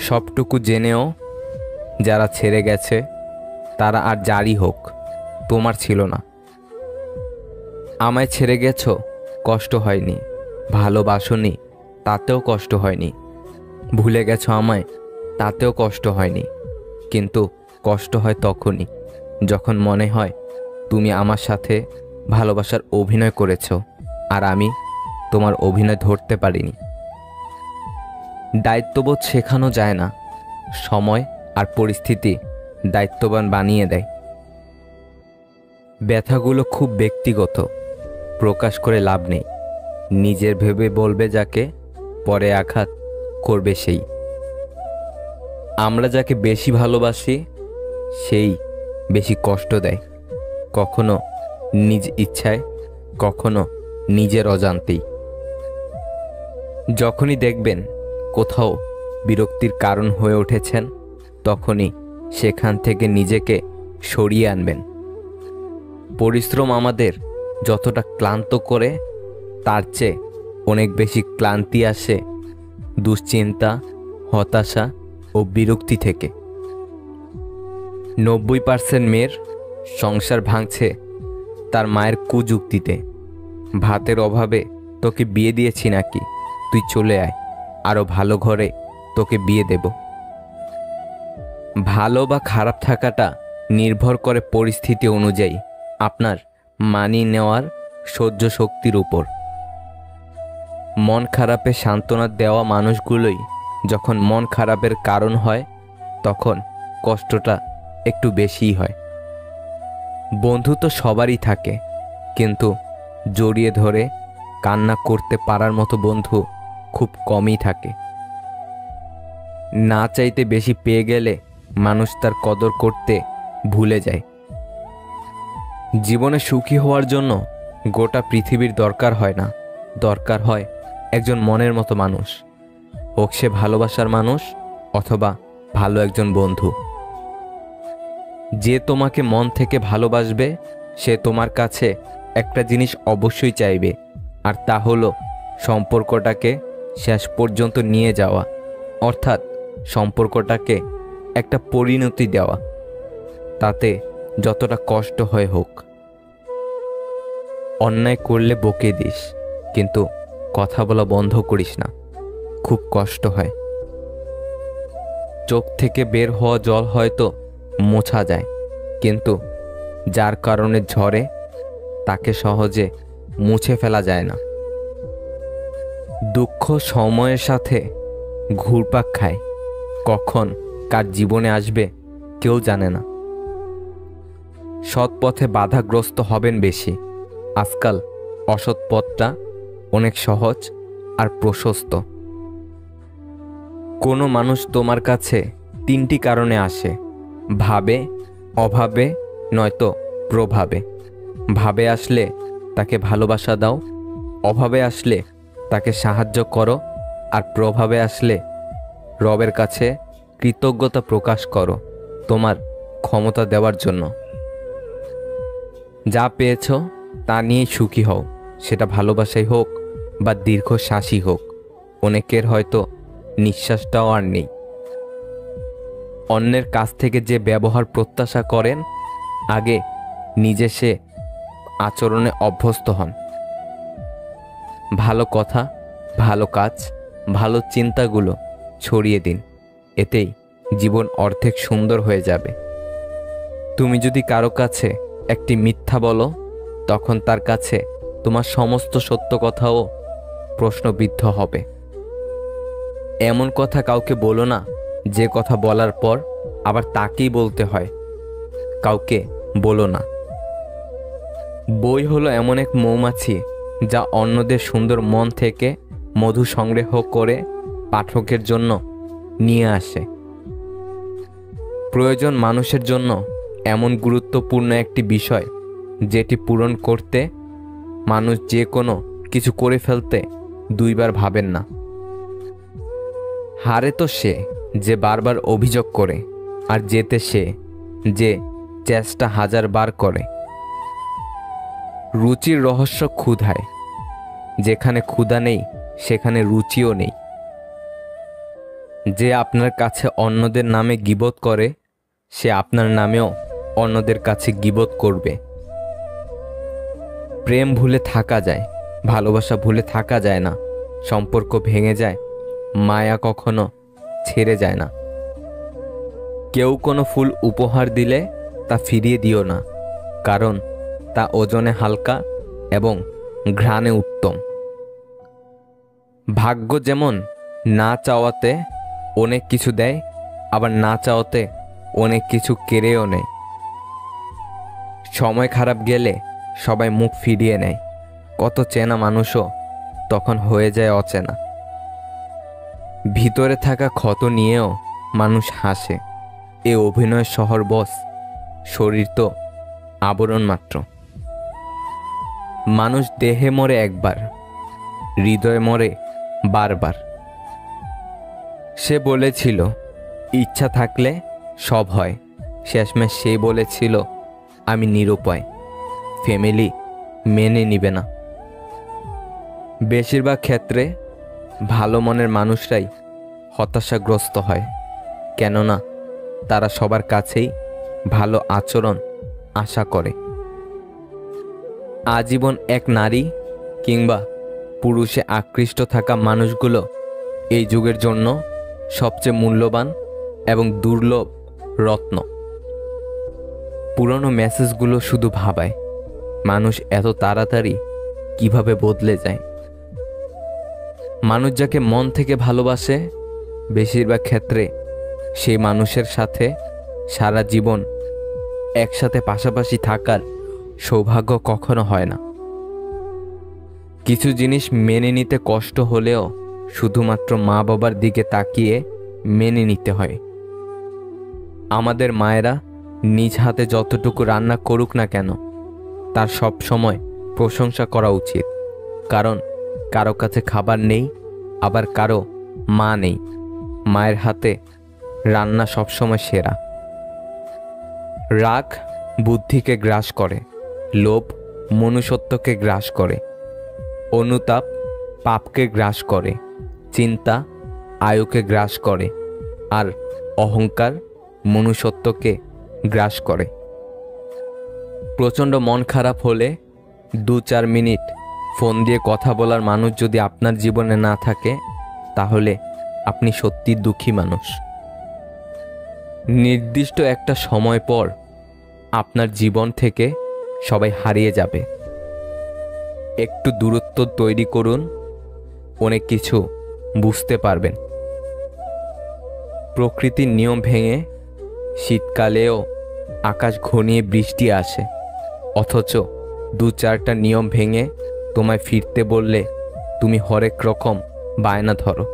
সবটুকু জেনেও যারা ছেড়ে গেছে তারা আর যারই হোক তোমার ছিল না। আমায় ছেড়ে গেছো, কষ্ট হয়নি। ভালোবাসোনি, তাতেও কষ্ট হয়নি। ভুলে গেছো আমায়, তাতেও কষ্ট হয়নি। কিন্তু কষ্ট হয় তখনই যখন মনে হয় তুমি আমার সাথে ভালোবাসার অভিনয় করেছো আর আমি তোমার অভিনয় ধরতে পারিনি। দায়িত্ববোধ শেখানো যায় না, সময় আর পরিস্থিতি দায়িত্ববান বানিয়ে দেয়। ব্যথাগুলো খুব ব্যক্তিগত, প্রকাশ করে লাভ নেই। নিজের ভেবে বলবে যাকে, পরে আঘাত করবে সেই। আমরা যাকে বেশি ভালোবাসি সেই বেশি কষ্ট দেয়, কখনো নিজ ইচ্ছায়, কখনো নিজের অজান্তেই। যখনই দেখবেন কোথাও বিরক্তির কারণ হয়ে উঠেছেন, তখনই সেখান থেকে নিজেকে সরিয়ে আনবেন। পরিশ্রম আমাদের যতটা ক্লান্ত করে তার চেয়ে অনেক বেশি ক্লান্তি আসে দুশ্চিন্তা, হতাশা ও বিরক্তি থেকে। 90% মেয়ের সংসার ভাঙছে তার মায়ের কুযুক্তিতে। ভাতের অভাবে তোকে বিয়ে দিয়েছি নাকি, তুই চলে আয়, আরও ভালো ঘরে তোকে বিয়ে দেব। ভালো বা খারাপ থাকাটা নির্ভর করে পরিস্থিতি অনুযায়ী আপনার মানিয়ে নেওয়ার সহ্য শক্তির উপর। মন খারাপে সান্ত্বনা দেওয়া মানুষগুলোই যখন মন খারাপের কারণ হয় তখন কষ্টটা একটু বেশিই হয়। বন্ধু তো সবারই থাকে, কিন্তু জড়িয়ে ধরে কান্না করতে পারার মতো বন্ধু খুব কমই থাকে। না চাইতে বেশি পেয়ে গেলে মানুষ তার কদর করতে ভুলে যায়। জীবনে সুখী হওয়ার জন্য গোটা পৃথিবীর দরকার হয় না, দরকার হয় একজন মনের মতো মানুষ, হোক সে ভালোবাসার মানুষ অথবা ভালো একজন বন্ধু। যে তোমাকে মন থেকে ভালোবাসবে সে তোমার কাছে একটা জিনিস অবশ্যই চাইবে, আর তা হলো সম্পর্কটাকে শেষ পর্যন্ত নিয়ে যাওয়া, অর্থাৎ সম্পর্কটাকে একটা পরিণতি দেওয়া, তাতে যতটা কষ্ট হয় হোক। অন্যায় করলে বকে দিস, কিন্তু কথা বলা বন্ধ করিস না, খুব কষ্ট হয়। চোখ থেকে বের হওয়া জল হয়তো মোছা যায়, কিন্তু যার কারণে ঝরে তাকে সহজে মুছে ফেলা যায় না। দুঃখ সময়ের সাথে ঘুরপাক খায়, কখন কার জীবনে আসবে কেউ জানে না। সৎ পথে বাধাগ্রস্ত হবেন বেশি, আজকাল অসৎ পথটা অনেক সহজ আর প্রশস্ত। কোনো মানুষ তোমার কাছে 3টি কারণে আসে: ভাবে, অভাবে, নয়তো প্রভাবে। ভাবে আসলে তাকে ভালোবাসা দাও, অভাবে আসলে তাকে সাহায্য করো, আর প্রভাবে আসলে রবের কাছে কৃতজ্ঞতা প্রকাশ করো তোমার ক্ষমতা দেওয়ার জন্য। যা পেয়েছ তা নিয়ে সুখী হও, সেটা ভালোবাসাই হোক বা দীর্ঘশ্বাসই হোক। অনেকের হয়তো নিঃশ্বাসটাও আর নেই। অন্যের কাছ থেকে যে ব্যবহার প্রত্যাশা করেন, আগে নিজে সে আচরণে অভ্যস্ত হন। ভালো কথা, ভালো কাজ, ভালো চিন্তাগুলো ছড়িয়ে দিন, এতেই জীবন অর্ধেক সুন্দর হয়ে যাবে। তুমি যদি কারো কাছে একটি মিথ্যা বলো, তখন তার কাছে তোমার সমস্ত সত্য কথাও প্রশ্নবিদ্ধ হবে। এমন কথা কাউকে বলো না যে কথা বলার পর আবার তাকেই বলতে হয়। কাউকে বলো না। বই হলো এমন এক মৌমাছি যা অন্যদের সুন্দর মন থেকে মধু সংগ্রহ করে পাঠকের জন্য নিয়ে আসে। প্রয়োজন মানুষের জন্য এমন গুরুত্বপূর্ণ একটি বিষয় যেটি পূরণ করতে মানুষ যে কোনো কিছু করে ফেলতে দুইবার ভাবেন না। হারে তো সে যে বারবার অভিযোগ করে, আর জেতে সে যে চেষ্টা 1000 বার করে। রুচির রহস্য ক্ষুধায়। যেখানে ক্ষুধা নেই সেখানে রুচিও নেই। যে আপনার কাছে অন্যদের নামে গীবত করে সে আপনার নামেও অন্যদের কাছে গীবত করবে। প্রেম ভুলে থাকা যায়, ভালোবাসা ভুলে থাকা যায় না। সম্পর্ক ভেঙে যায়, মায়া কখনো ছেড়ে যায় না। কেউ কোনো ফুল উপহার দিলে তা ফিরিয়ে দিও না, কারণ তা ওজনে হালকা এবং ঘ্রাণে উত্তম। ভাগ্য যেমন না চাওয়াতে অনেক কিছু দেয়, আবার না চাওয়াতে অনেক কিছু কেড়েও নেয়। সময় খারাপ গেলে সবাই মুখ ফিরিয়ে নেয়, কত চেনা মানুষও তখন হয়ে যায় অচেনা। ভিতরে থাকা ক্ষত নিয়েও মানুষ হাসে। এ অভিনয় শহর বস, শরীর তো আবরণ মাত্র। মানুষ দেহে মরে একবার, হৃদয়ে মরে বারবার। সে বলেছিল ইচ্ছা থাকলে সব হয়, শেষমেশ সে বলেছিল আমি নিরুপায়। ফ্যামিলি মেনে নিবে না। বেশিরভাগ ক্ষেত্রে ভালো মনের মানুষরাই হতাশাগ্রস্ত হয়, কেননা তারা সবার কাছেই ভালো আচরণ আশা করে। আজীবন এক নারী কিংবা পুরুষে আকৃষ্ট থাকা মানুষগুলো এই যুগের জন্য সবচেয়ে মূল্যবান এবং দুর্লভ রত্ন। পুরনো মেসেজগুলো শুধু ভাবায় মানুষ এত তাড়াতাড়ি কিভাবে বদলে যায়। মানুষ যাকে মন থেকে ভালোবাসে বেশিরভাগ ক্ষেত্রে সেই মানুষের সাথে সারা জীবন একসাথে পাশাপাশি থাকার সৌভাগ্য কখনো হয় না। কিছু জিনিস মেনে নিতে কষ্ট হলেও শুধুমাত্র মা বাবার দিকে তাকিয়ে মেনে নিতে হয়। আমাদের মায়েরা নিজ হাতে যতটুকু রান্না করুক না কেন তার সব সময় প্রশংসা করা উচিত, কারণ কারো কাছে খাবার নেই, আবার কারো মা নেই। মায়ের হাতে রান্না সবসময় সেরা। রাগ বুদ্ধিকে গ্রাস করে, লোভ মনুষ্যত্বকে গ্রাস করে, অনুতাপ পাপকে গ্রাস করে, চিন্তা আয়ুকে গ্রাস করে, আর অহংকার মনুষ্যত্বকে গ্রাস করে। প্রচণ্ড মন খারাপ হলে 2-4 মিনিট ফোন দিয়ে কথা বলার মানুষ যদি আপনার জীবনে না থাকে তাহলে আপনি সত্যি দুঃখী মানুষ। নির্দিষ্ট একটা সময় পর আপনার জীবন থেকে সবাই হারিয়ে যাবে। একটু দূরত্ব তৈরি করুন, অনেক কিছু বুঝতে পারবেন। প্রকৃতির নিয়ম ভেঙে শীতকালেও আকাশ ঘনিয়ে বৃষ্টি আসে, অথচ 2-4টা নিয়ম ভেঙে তোমায় ফিরতে বললে তুমি হরেক রকম বায়না ধরো।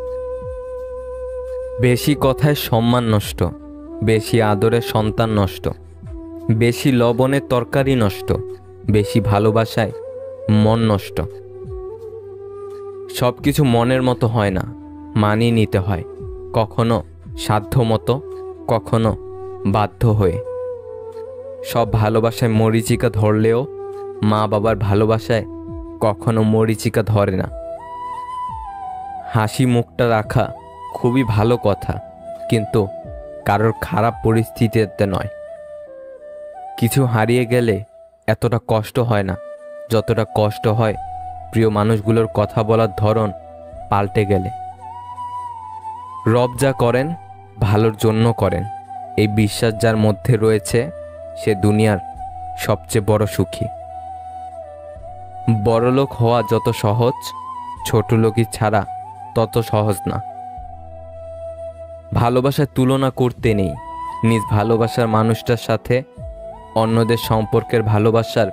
বেশি কথায় সম্মান নষ্ট, বেশি আদরে সন্তান নষ্ট, বেশি লবণে তরকারি নষ্ট, বেশি ভালোবাসায় মন নষ্ট। সব কিছু মনের মতো হয় না, মানিয়ে নিতে হয়, কখনো সাধ্য মতো, কখনো বাধ্য হয়ে। সব ভালোবাসায় মরীচিকা ধরলেও মা বাবার ভালোবাসায় কখনো মরীচিকা ধরে না। হাসি মুখটা রাখা খুবই ভালো কথা, কিন্তু কারোর খারাপ পরিস্থিতিতে নয়। কিছু হারিয়ে গেলে এতটা কষ্ট হয় না যতটা কষ্ট হয় প্রিয় মানুষগুলোর কথা বলার ধরন পাল্টে গেলে। রব যা করেন ভালোর জন্য করেন, এই বিশ্বাস যার মধ্যে রয়েছে সে দুনিয়ার সবচেয়ে বড় সুখী। বড়লোক হওয়া যত সহজ, ছোট লোকই ছাড়া তত সহজ না। ভালোবাসার তুলনা করতে নেই। নিজ ভালোবাসার মানুষটার সাথে অন্যদের সম্পর্কের ভালোবাসার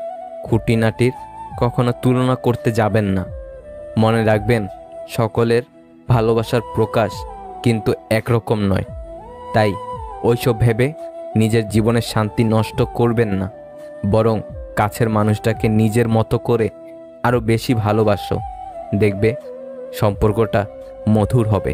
খুঁটিনাটির কখনো তুলনা করতে যাবেন না। মনে রাখবেন, সকলের ভালোবাসার প্রকাশ কিন্তু একরকম নয়। তাই ওইসব ভেবে নিজের জীবনের শান্তি নষ্ট করবেন না, বরং কাছের মানুষটাকে নিজের মতো করে আরও বেশি ভালোবাসো। দেখবে সম্পর্কটা মধুর হবে।